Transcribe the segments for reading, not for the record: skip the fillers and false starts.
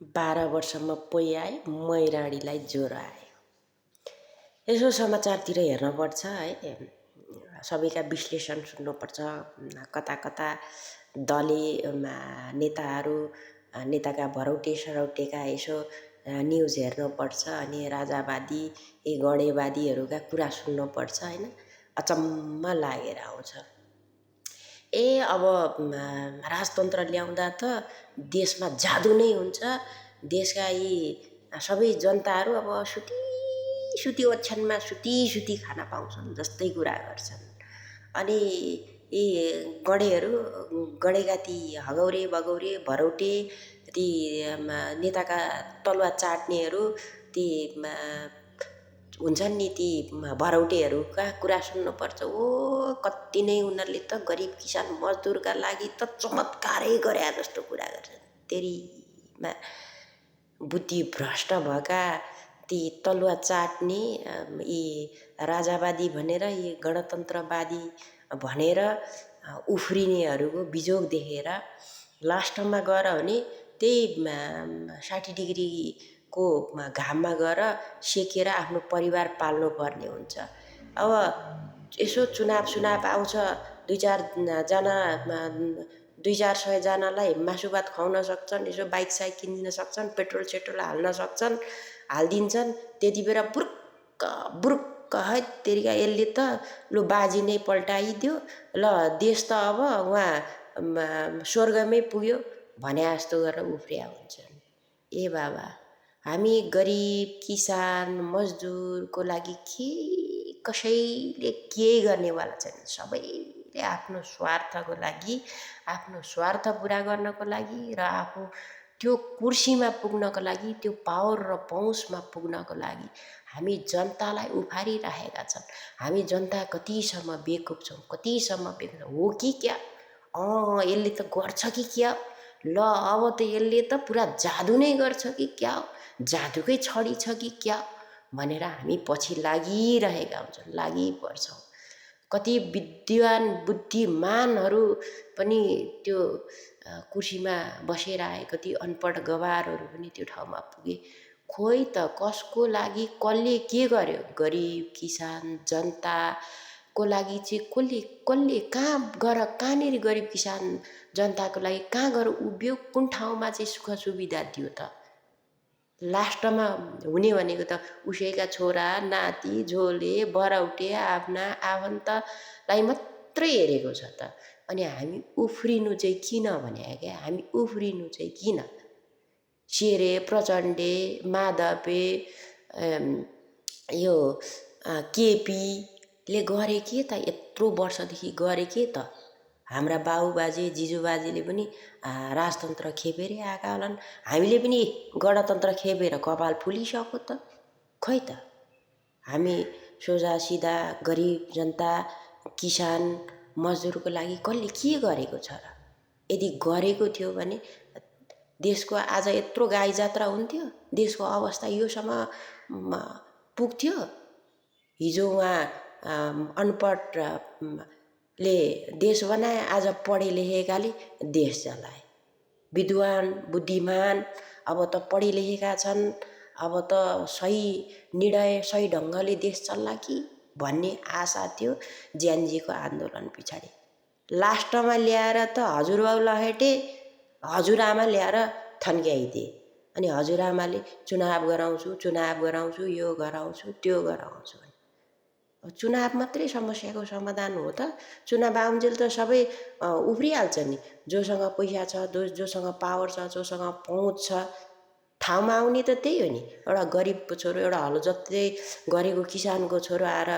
12 वर्षमा पोइ आए मैराडीलाई ज्वरो आयो। यसो समाचारतिर हेर्नुपर्छ है, सबैका विश्लेषण सुन्नुपर्छ। कता कता दलीय नेताहरू, नेताका भरौटे सरौटेका यसो न्युज हेर्नुपर्छ। अनि राजावादी गणेवादीहरूका कुरा सुन्नुपर्छ हैन। अचम्म लागेर आउँछ। अब राजतन्त्र ल्याउँदा त देशमा जादु नै हुन्छ। देशका यी सबै जनताहरू अब सुती ओछ्यानमा सुती खाना पाउँछन् जस्तै कुरा गर्छन्। अनि यी गणेका ती हगौरे बगौरे भरौटे ती नेताका तलुवा चाट्नेहरू ती हुन्छन् नि, ती भरौटेहरूका कुरा सुन्नुपर्छ। कति नै उनीहरूले त गरिब किसान मजदुरका लागि त चमत्कारै गरे जस्तो कुरा गर्छन्। तेरीमा बुद्धि भ्रष्ट भएका ती तलुवा चाट्ने यी राजावादी भनेर, यी गणतन्त्रवादी भनेर उफ्रिनेहरूको बिजोग देखेर लास्टमा गएर भने त्यही 60 डिग्रीको घाममा गएर सेकेर आफ्नो परिवार पाल्नुपर्ने हुन्छ। अब यसो चुनाव आउँछ, 200 जनालाई मासु भात खुवाउन सक्छन्, यसो बाइक साइक किनिदिन सक्छन्, पेट्रोल सेट्रोल हाल्न सक्छन्, हालिदिन्छन्। त्यति बेला बुरुक्क है तेरिका यसले त लु बाजी नै पल्टाइदियो, ल देश त अब उहाँ स्वर्गमै पुग्यो भने जस्तो गरेर उफ्रिया हुन्छन्। ए बाबा, हामी गरिब किसान मजदुरको लागि कसैले केही गर्नेवाला छैन। सबैले आफ्नो स्वार्थको लागि, आफ्नो स्वार्थ पुरा गर्नको लागि र आफू त्यो कुर्सीमा पुग्नको लागि, त्यो पावर र पहुँचमा पुग्नको लागि हामी जनतालाई उफारिराखेका छन्। हामी जनता कतिसम्म बेकुफ छौँ, कतिसम्म बेकुफ हो कि क्या? यसले त गर्छ कि क्या? ल अब त यसले त पुरा जादु नै गर्छ कि क्या? जादुकै छडी छ कि क्या भनेर हामी पछि लागिरहेका हुन्छौँ, लागिपर्छौँ। कति विद्वान बुद्धिमानहरू पनि त्यो कुर्सीमा बसेर आए, कति अनपढ गवारहरू पनि त्यो ठाउँमा पुगे। खोइ त कसको लागि कसले के गर्यो? गरिब किसान जनताको लागि चाहिँ कसले कहाँनिर गरिब किसान जनताको लागि कहाँ गएर उभियो? कुन ठाउँमा चाहिँ सुख सुविधा दियो त? लास्टमा हुने भनेको त उसैका छोरा नाति झोले बरौटे आफ्ना आफन्तलाई मात्रै हेरेको छ त। अनि हामी उफ्रिनु चाहिँ किन भने क्या? हामी उफ्रिनु चाहिँ किन? शेरे प्रचण्डे माधवे यो केपीले गरे के त? यत्रो वर्षदेखि गरे के त? हाम्रा बाबुबाजे जिजुबाजेले पनि राजतन्त्र खेपेरै आएका होलान्। हामीले पनि गणतन्त्र खेपेर कपाल फुलिसक्यो त। खै त हामी सोझा सिधा गरिब जनता किसान मजदुरको लागि कसले के गरेको छ र? यदि गरेको थियो भने देशको आज यत्रो गाई जात्रा हुन्थ्यो? देशको अवस्था योसम्म पुग्थ्यो? हिजो उहाँ अनपढले देश बनाए, आज पढे लेखेकाले देश चलाए। विद्वान बुद्धिमान अब त पढे लेखेका छन्, अब त सही निर्णय सही ढङ्गले देश चल्ला कि भन्ने आशा थियो ज्यानजीको आन्दोलन पछाडि। लास्टमा ल्याएर त हजुरबाउ लहेटे, हजुरआमा ल्याएर थन्क्याइदिए। अनि हजुरआमाले चुनाव गराउँछु, यो गराउँछु त्यो गराउँछु। चुनाव मात्रै समस्याको समाधान हो त? चुनाव आउन्जेल त सबै उफ्रिहाल्छ नि। जोसँग पैसा छ, जोसँग पावर छ, जोसँग पहुँच छ, ठाउँमा आउने त त्यही हो नि। एउटा गरिबको छोरो, एउटा हलो जत्रै गरेको किसानको छोरो आएर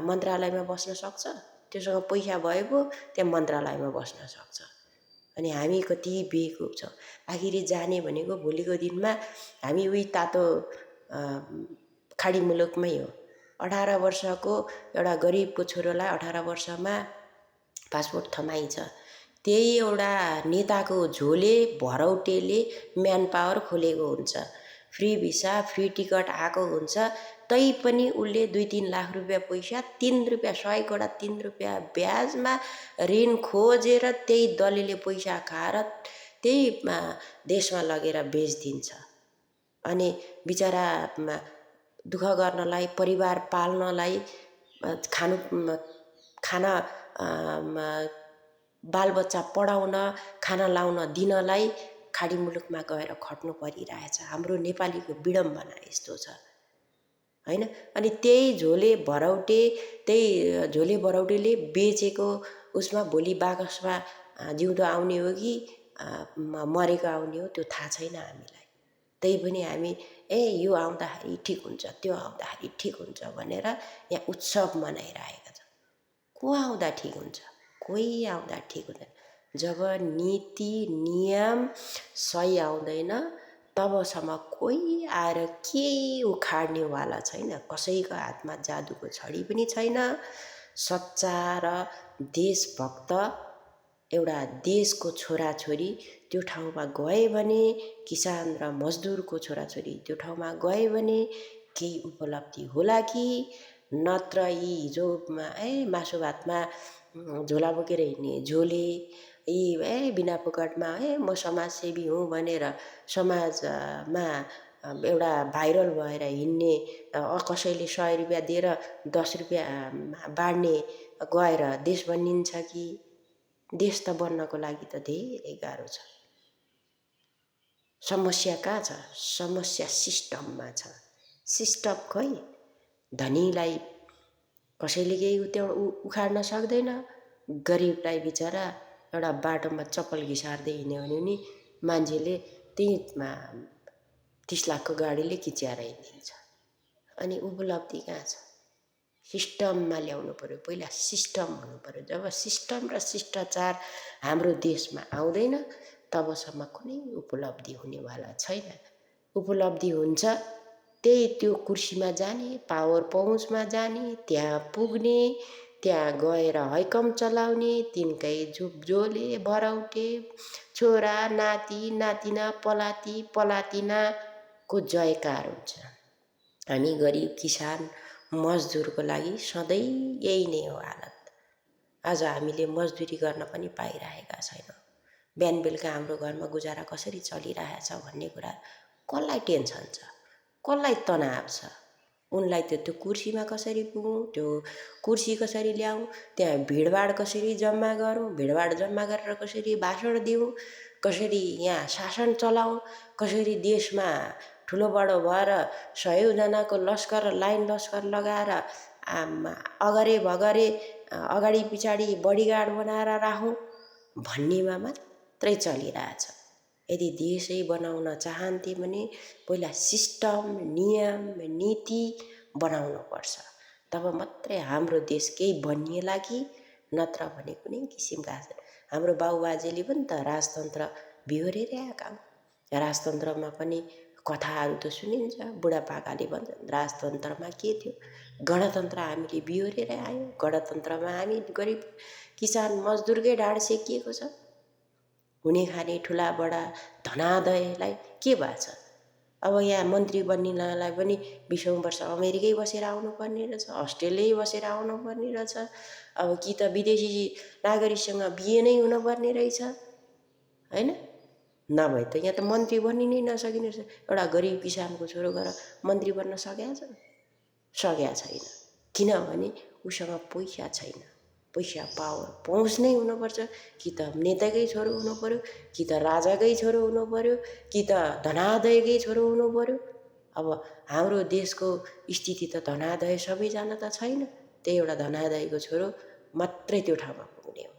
मन्त्रालयमा बस्न सक्छ? त्योसँग पैसा भए पो त्यहाँ मन्त्रालयमा बस्न सक्छ। अनि हामी कति बेकुफ छौँ। आखिरी जाने भनेको भोलिको दिनमा हामी उही तातो खाडी मुलुकमै हो। 18 वर्षको एउटा गरिबको छोरोलाई 18 वर्षमा पासपोर्ट थमाइन्छ। त्यही एउटा नेताको झोले भरौटेले म्यान पावर खोलेको हुन्छ, फ्री भिसा फ्री टिकट आएको हुन्छ। तै पनि उसले 2-3 लाख रुपियाँ पैसा 3 रुपियाँ 100 कडा 3 रुपियाँ ब्याजमा ऋण खोजेर त्यही दलले पैसा खाएर त्यही देशमा लगेर बेचिदिन्छ। अनि बिचरा दुःख गर्नलाई, परिवार पाल्नलाई, खाना बालबच्चा पढाउन, खाना लाउन दिनलाई खाडी मुलुकमा गएर खट्नु परिरहेछ। हाम्रो नेपालीको विडम्बना यस्तो छ हैन। अनि त्यही झोले भरौटेले बेचेको उसमा भोलि बाकसमा जिउँदो आउने हो कि मरेको आउने हो त्यो थाहा छैन हामीलाई। त्यही पनि हामी यो आउँदाखेरि ठिक हुन्छ, त्यो आउँदाखेरि ठिक हुन्छ भनेर यहाँ उत्सव मनाइरहेका छौँ। को आउँदा ठिक हुन्छ? कोही आउँदा ठिक हुँदैन। जब नीति नियम सही आउँदैन तबसम्म कोही आएर केही उखाड्नेवाला छैन। कसैको हातमा जादुको छडी पनि छैन। सच्चा र देशभक्त एउटा देशको छोराछोरी त्यो ठाउँमा गए भने, किसान र मजदुरको छोराछोरी त्यो ठाउँमा गए भने केही उपलब्धि होला कि नत्र यी हिजो मासु भातमा झोला बोकेर हिँड्ने झोले, यी बिना पुकटमा म समाजसेवी हुँ भनेर समाजमा एउटा भाइरल भएर हिँड्ने, कसैले 100 रुपियाँ दिएर 10 रुपियाँ बाँड्ने गएर देश बनिन्छ कि? देश त बन्नको लागि त धेरै गाह्रो छ। समस्या कहाँ छ? समस्या सिस्टममा छ। सिस्टम खोइ धनीलाई कसैले केही उखाड्न सक्दैन, गरिबलाई बिचरा एउटा बाटोमा चप्पल घिसार्दै हिँड्यो भने नि मान्छेले त्यहीमा 30 लाखको गाडीले किच्याएर हिँडिदिन्छ। अनि उपलब्धि कहाँ छ? सिस्टममा ल्याउनु पर्यो। पहिला सिस्टम हुनु पर्यो। जब सिस्टम र शिष्टाचार हाम्रो देशमा आउँदैन तबसम्म कुनै उपलब्धि हुनेवाला छैन। उपलब्धि हुन्छ त्यही त्यो कुर्सीमा जाने, पावर पहुँचमा जाने, त्यहाँ पुग्ने, त्यहाँ गएर हैकम चलाउने, तिनकै झोले भरौटे छोरा नाति नातिना पलाती पलातिनाको जयकार हुन्छ। हामी गरिब किसान मजदुरको लागि सधैँ यही नै हो हालत। आज हामीले मजदुरी गर्न पनि पाइरहेका छैनौँ। बिहान बेलुका हाम्रो घरमा गुजारा कसरी चलिरहेछ भन्ने कुरा कसलाई टेन्सन छ? कसलाई तनाव छ? उनलाई त्यो कुर्सीमा कसरी पुगौँ, त्यो कुर्सी कसरी ल्याउँ, त्यहाँ भिडभाड कसरी जम्मा गरौँ, भिडभाड जम्मा गरेर कसरी भाषण दिउँ, कसरी यहाँ शासन चलाउँ, कसरी देशमा ठुलो बडो भएर 100 जनाको लस्कर लाइन लस्कर लगाएर अगरे भगरे अगाडि पछाडि बडीगार्ड बनाएर राखौँ भन्नेमा मात्रै चलिरहेछ। यदि देशै बनाउन चाहन्थे भने पहिला सिस्टम, नियम, नीति बनाउनु पर्छ। तब मात्रै हाम्रो देश केही बनिएला कि नत्र भने कुनै किसिमका हाम्रो बाउबाजेले पनि त राजतन्त्र बिहोरेर आएका हुन्। राजतन्त्रमा पनि कथाहरू त सुनिन्छ। बुढापाकाले भन्छन् राजतन्त्रमा के थियो? गणतन्त्र हामीले बिहोरेर आयौँ। गणतन्त्रमा हामी गरिब किसान मजदुरकै ढाड सेकिएको छ। हुने खाने ठुला बडा धनादयलाई के भएको छ? अब यहाँ मन्त्री बन्नलाई पनि 20औं वर्ष अमेरिकै बसेर आउनुपर्ने रहेछ, अस्ट्रेलियै बसेर आउनुपर्ने रहेछ। अब कि त विदेशी नागरिकसँग बिहे नै हुनुपर्ने रहेछ हैन? नभए त यहाँ त मन्त्री बन्नै नसकिने रहेछ। एउटा गरिब किसानको छोरो गएर मन्त्री बन्न सकेको छ? सकेको छैन। किनभने उसँग पैसा छैन। पैसा पावर पहुँच नै हुनुपर्छ। कि त नेताकै छोरो हुनु पर्यो, कि त राजाकै छोरो हुनु पर्यो, कि त धनादयकै छोरो हुनु पर्यो। अब हाम्रो देशको स्थिति त धनादय सबैजना त छैन। त्यही एउटा धनादयको छोरो मात्रै त्यो ठाउँमा पुग्ने हो।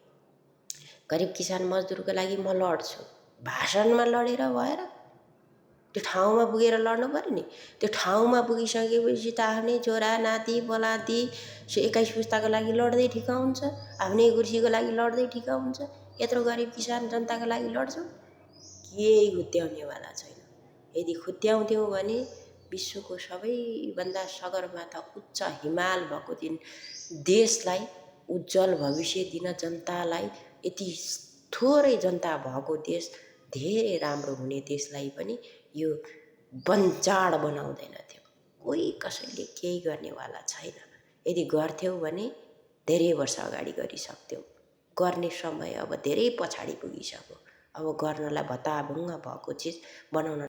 गरिब किसान मजदुरको लागि म लड्छु। भाषणमा लडेर भएर त्यो ठाउँमा पुगेर लड्नु पर्यो नि। त्यो ठाउँमा पुगिसकेपछि त आफ्नै छोरा नाति पलाती 21 पुस्ताको लागि लड्दै ठिक हुन्छ। आफ्नै कुर्सीको लागि लड्दै ठिक हुन्छ। यत्रो गरिब किसान जनताको लागि लड्छौँ, केही खुत्याउनेवाला छैन। यदि खुत्याउँथ्यौँ भने विश्वको सबैभन्दा सगरमाथा उच्च हिमाल भएको दिन देशलाई उज्जवल भविष्य दिन जनतालाई यति थोरै जनता भएको देश धेरै राम्रो हुने देशलाई पनि यो बन्जाड बनाउँदैन थियो। कोही कसैले केही गर्नेवाला छैन। यदि गर्थ्यौ भने धेरै वर्ष अगाडि गरिसक्थ्यौ। गर्ने समय अब धेरै पछाडि पुगिसक्यो। अब गर्नलाई भत्ताभुङ्ग भएको चिज बनाउन